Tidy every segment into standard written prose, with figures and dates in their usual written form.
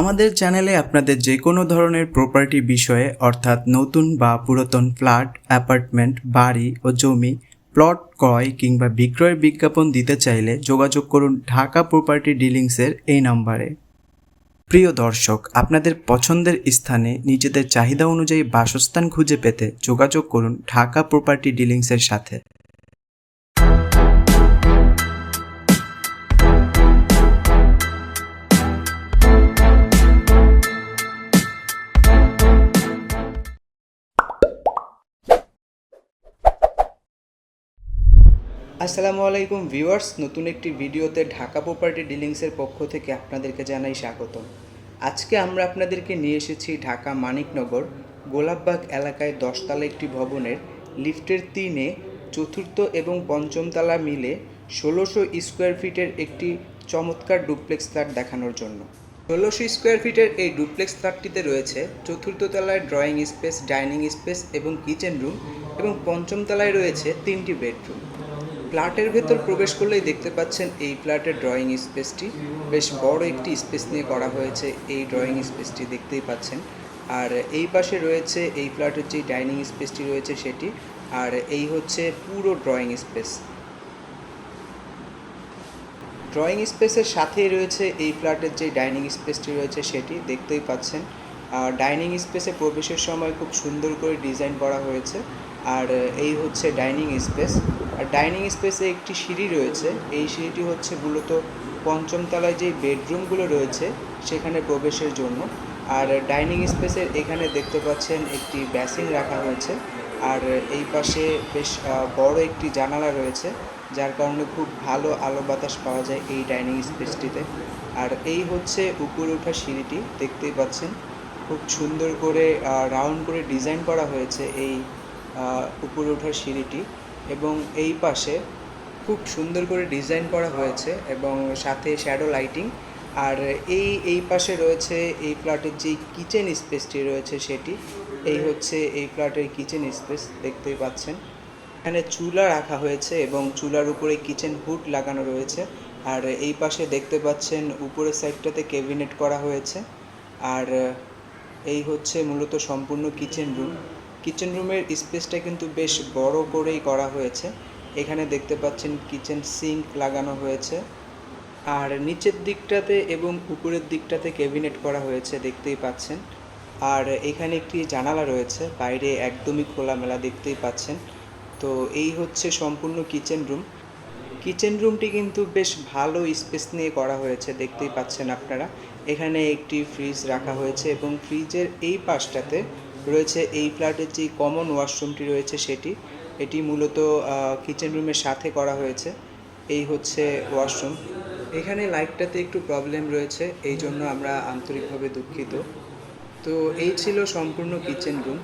আমাদের চ্যানেলে আপনাদের যে কোনো ধরনের প্রপার্টি বিষয়ে অর্থাৎ নতুন বা পুরাতন ফ্ল্যাট, অ্যাপার্টমেন্ট, বাড়ি ও জমি, প্লট ক্রয় কিংবা বিক্রয়ের বিজ্ঞাপন দিতে চাইলে যোগাযোগ করুন ঢাকা প্রপার্টি ডিলিংসের এই নাম্বারে। প্রিয় দর্শক, আপনাদের পছন্দের স্থানে নিজেদের চাহিদা অনুযায়ী বাসস্থান খুঁজে পেতে যোগাযোগ করুন ঢাকা প্রপার্টি ডিলিংসের সাথে। আসসালামু আলাইকুম ভিউয়ার্স, নতুন একটি ভিডিওতে ঢাকা প্রপার্টি ডিলিংসের পক্ষ থেকে আপনাদেরকে জানাই স্বাগতম। আজকে আমরা আপনাদেরকে নিয়ে এসেছি ঢাকা মানিকনগর গোলাপবাগ এলাকায় 10 তলা একটি ভবনের লিফটের 3-এ চতুর্থ এবং পঞ্চম তলা মিলে 1600 স্কোয়ার ফিটের একটি চমৎকার ডুপ্লেক্স ফ্ল্যাট দেখানোর জন্য। 1600 স্কোয়ার ফিটের এই ডুপ্লেক্স ফ্ল্যাটটিতে রয়েছে চতুর্থ তলায় ড্রয়িং স্পেস, ডাইনিং স্পেস এবং কিচেন রুম, এবং পঞ্চম তলায় রয়েছে 3টি বেডরুম। ফ্ল্যাটের ভেতর প্রবেশ করলেই দেখতে পাচ্ছেন এই ফ্ল্যাটের ড্রয়িং স্পেসটি বেশ বড় একটি স্পেস নিয়ে করা হয়েছে। এই ড্রয়িং স্পেসটি দেখতেই পাচ্ছেন। আর এই পাশে রয়েছে এই ফ্ল্যাটের যে ডাইনিং স্পেসটি রয়েছে সেটি, আর এই হচ্ছে পুরো ড্রয়িং স্পেস। ড্রয়িং স্পেসের সাথেই রয়েছে এই ফ্ল্যাটের যে ডাইনিং স্পেসটি রয়েছে সেটি দেখতেই পাচ্ছেন। আর ডাইনিং স্পেসে প্রবেশের সময় খুব সুন্দর করে ডিজাইন করা হয়েছে। আর এই হচ্ছে ডাইনিং স্পেস। আর ডাইনিং স্পেসে একটি সিঁড়ি রয়েছে। এই সিঁড়িটি হচ্ছে মূলত পঞ্চম তলায় যে বেডরুমগুলো রয়েছে সেখানে প্রবেশের জন্য। আর ডাইনিং স্পেসের এখানে দেখতে পাচ্ছেন একটি বেসিন রাখা হয়েছে। আর এই পাশে বেশ বড় একটি জানালা রয়েছে, যার কারণে খুব ভালো আলো বাতাস পাওয়া যায় এই ডাইনিং স্পেসটিতে। আর এই হচ্ছে উপরে ওঠা সিঁড়িটি দেখতেই পাচ্ছেন। খুব সুন্দর করে রাউন্ড করে ডিজাইন করা হয়েছে এই উপরে ওঠার সিঁড়িটি, এবং এই পাশে খুব সুন্দর করে ডিজাইন করা হয়েছে এবং সাথে শ্যাডো লাইটিং। আর এই পাশে রয়েছে এই ফ্ল্যাটের যে কিচেন স্পেসটি রয়েছে সেটি। এই হচ্ছে এই ফ্ল্যাটের কিচেন স্পেস দেখতেই পাচ্ছেন। এখানে চুলা রাখা হয়েছে এবং চুলার উপরে কিচেন হুড লাগানো রয়েছে। আর এই পাশে দেখতে পাচ্ছেন উপরের সাইডটাতে ক্যাবিনেট করা হয়েছে। আর এই হচ্ছে মূলত সম্পূর্ণ কিচেন রুম। কিচেন রুমের স্পেসটা কিন্তু বেশ বড় করেই করা হয়েছে। এখানে দেখতে পাচ্ছেন কিচেন সিঙ্ক লাগানো হয়েছে। আর নিচের দিকটাতে এবং উপরের দিকটাতে ক্যাবিনেট করা হয়েছে দেখতেই পাচ্ছেন। আর এখানে একটি জানালা রয়েছে, বাইরে একদমই খোলামেলা দেখতেই পাচ্ছেন। তো এই হচ্ছে সম্পূর্ণ কিচেন রুম। কিচেন রুমটি কিন্তু বেশ ভালো স্পেস নিয়ে করা হয়েছে দেখতেই পাচ্ছেন আপনারা। এখানে একটি ফ্রিজ রাখা হয়েছে এবং ফ্রিজের এই পাশটাতে রয়েছে এই ফ্ল্যাটের যে কমন ওয়াশরুমটি রয়েছে সেটি। এটি মূলত কিচেন রুমের সাথে করা হয়েছে। এই হচ্ছে ওয়াশরুম। এখানে লাইটটাতে একটু প্রবলেম রয়েছে, এই জন্য আমরা আন্তরিকভাবে দুঃখিত। তো এই ছিল সম্পূর্ণ কিচেন রুম।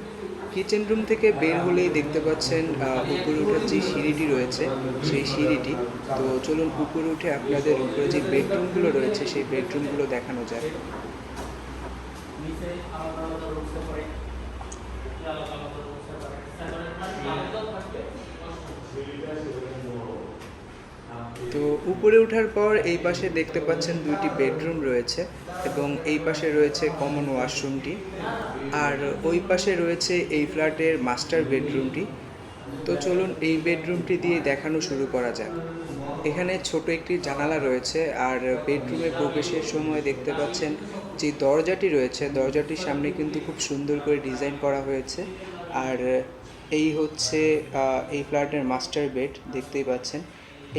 কিচেন রুম থেকে বের হলেই দেখতে পাচ্ছেন উপরে ওঠার যে সিঁড়িটি রয়েছে সেই সিঁড়িটি। তো চলুন উপরে উঠে আপনাদের উপরে যে বেডরুমগুলো রয়েছে সেই বেডরুমগুলো দেখানো যায়। তো উপরে ওঠার পর এই পাশে দেখতে পাচ্ছেন 2টি বেডরুম রয়েছে এবং এই পাশে রয়েছে কমন ওয়াশরুমটি। আর ওই পাশে রয়েছে এই ফ্ল্যাটের মাস্টার বেডরুমটি। তো চলুন এই বেডরুমটি দিয়ে দেখানো শুরু করা যাক। এখানে ছোট একটি জানালা রয়েছে। আর বেডরুমে প্রবেশের সময় দেখতে পাচ্ছেন যে দরজাটি রয়েছে, দরজাটির সামনে কিন্তু খুব সুন্দর করে ডিজাইন করা হয়েছে। আর এই হচ্ছে এই ফ্ল্যাটের মাস্টার বেড দেখতেই পাচ্ছেন।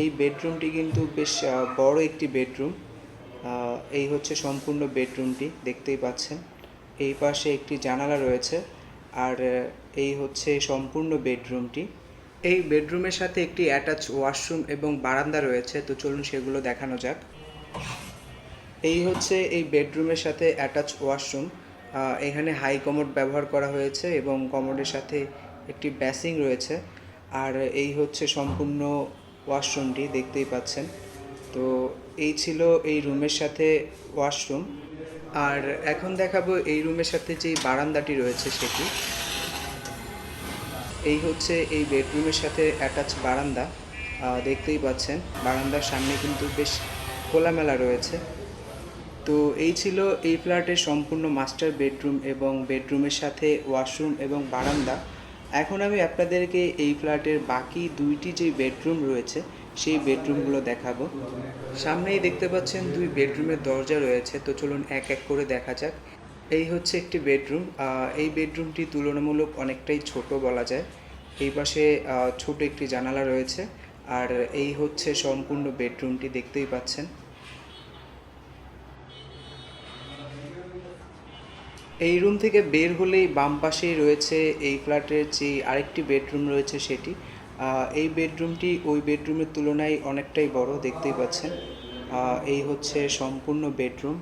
এই বেডরুমটি কিন্তু বেশ বড় একটি বেডরুম। এই হচ্ছে সম্পূর্ণ বেডরুমটি দেখতেই পাচ্ছেন। এই পাশে একটি জানালা রয়েছে। আর এই হচ্ছে সম্পূর্ণ বেডরুমটি। এই বেডরুমের সাথে একটি অ্যাটাচ ওয়াশরুম এবং বারান্দা রয়েছে। তো চলুন সেগুলো দেখানো যাক। এই হচ্ছে এই বেডরুমের সাথে অ্যাটাচ ওয়াশরুম। এখানে হাই কমোড ব্যবহার করা হয়েছে এবং কমোডের সাথে একটি বেসিং রয়েছে। আর এই হচ্ছে সম্পূর্ণ ওয়াশরুমটি দেখতেই পাচ্ছেন। তো এই ছিল এই রুমের সাথে ওয়াশরুম। আর এখন দেখাবো এই রুমের সাথে যে বারান্দাটি রয়েছে সেটি। এই হচ্ছে এই বেডরুমের সাথে অ্যাটাচ বারান্দা দেখতেই পাচ্ছেন। বারান্দার সামনে কিন্তু বেশ খোলামেলা রয়েছে। তো এই ছিল এই ফ্ল্যাটের সম্পূর্ণ মাস্টার বেডরুম এবং বেডরুমের সাথে ওয়াশরুম এবং বারান্দা। এখন আমি আপনাদেরকে এই ফ্ল্যাটের বাকি দুইটি যে বেডরুম রয়েছে সেই বেডরুমগুলো দেখাবো। সামনেই দেখতে পাচ্ছেন দুই বেডরুমের দরজা রয়েছে, তো চলুন এক এক করে দেখা যাক। এই হচ্ছে একটি বেডরুম। এই বেডরুমটি তুলনামূলক অনেকটাই ছোট বলা যায়। এই পাশে ছোট একটি জানালা রয়েছে, আর এই হচ্ছে সম্পূর্ণ বেডরুমটি, দেখতেই পাচ্ছেন। এই রুম থেকে বের হলেই বাম পাশেই রয়েছে এই ফ্ল্যাটের যে আরেকটি বেডরুম রয়েছে সেটি। এই বেডরুমটি ওই বেডরুমের তুলনায় অনেকটাই বড়, দেখতেই পাচ্ছেন। এই হচ্ছে সম্পূর্ণ বেডরুম।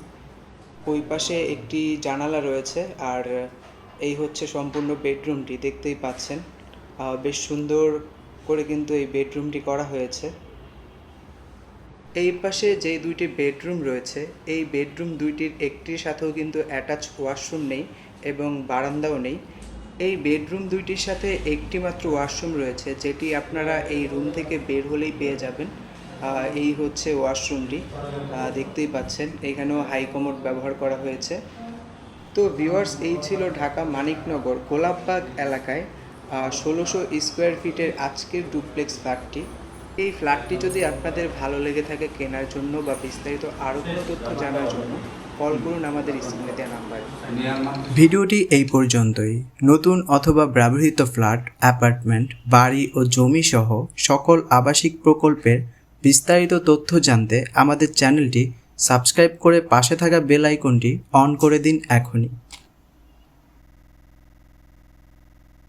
ওই পাশে একটি জানালা রয়েছে, আর এই হচ্ছে সম্পূর্ণ বেডরুমটি, দেখতেই পাচ্ছেন। বেশ সুন্দর করে কিন্তু এই বেডরুমটি করা হয়েছে। এই পাশে যে দুইটি বেডরুম রয়েছে এই বেডরুম দুইটির একটির সাথেও কিন্তু অ্যাটাচ ওয়াশরুম নেই এবং বারান্দাও নেই। এই বেডরুম দুইটির সাথে একটি মাত্র ওয়াশরুম রয়েছে, যেটি আপনারা এই রুম থেকে বের হলেই পেয়ে যাবেন। এই হচ্ছে ওয়াশরুমটি, দেখতেই পাচ্ছেন। এখানেও হাই কমোড ব্যবহার করা হয়েছে। তো ভিউয়ার্স, এই ছিল ঢাকা মানিকনগর গোলাপবাগ এলাকায় 1600 স্কোয়ার ফিটের আজকের ডুপ্লেক্স ফ্ল্যাটটি। এই ফ্ল্যাটটি যদি আপনাদের ভালো লেগে থাকে কেনার জন্য বা বিস্তারিত আরও কোনো তথ্য জানার জন্য কল করুন আমাদের স্ক্রিনে দেওয়া নাম্বারে। ভিডিওটি এই পর্যন্তই। নতুন অথবা ব্যবহৃত ফ্ল্যাট, অ্যাপার্টমেন্ট, বাড়ি ও জমি সহ সকল আবাসিক প্রকল্পের বিস্তারিত তথ্য জানতে আমাদের চ্যানেলটি সাবস্ক্রাইব করে পাশে থাকা বেল আইকনটি অন করে দিন এখনই।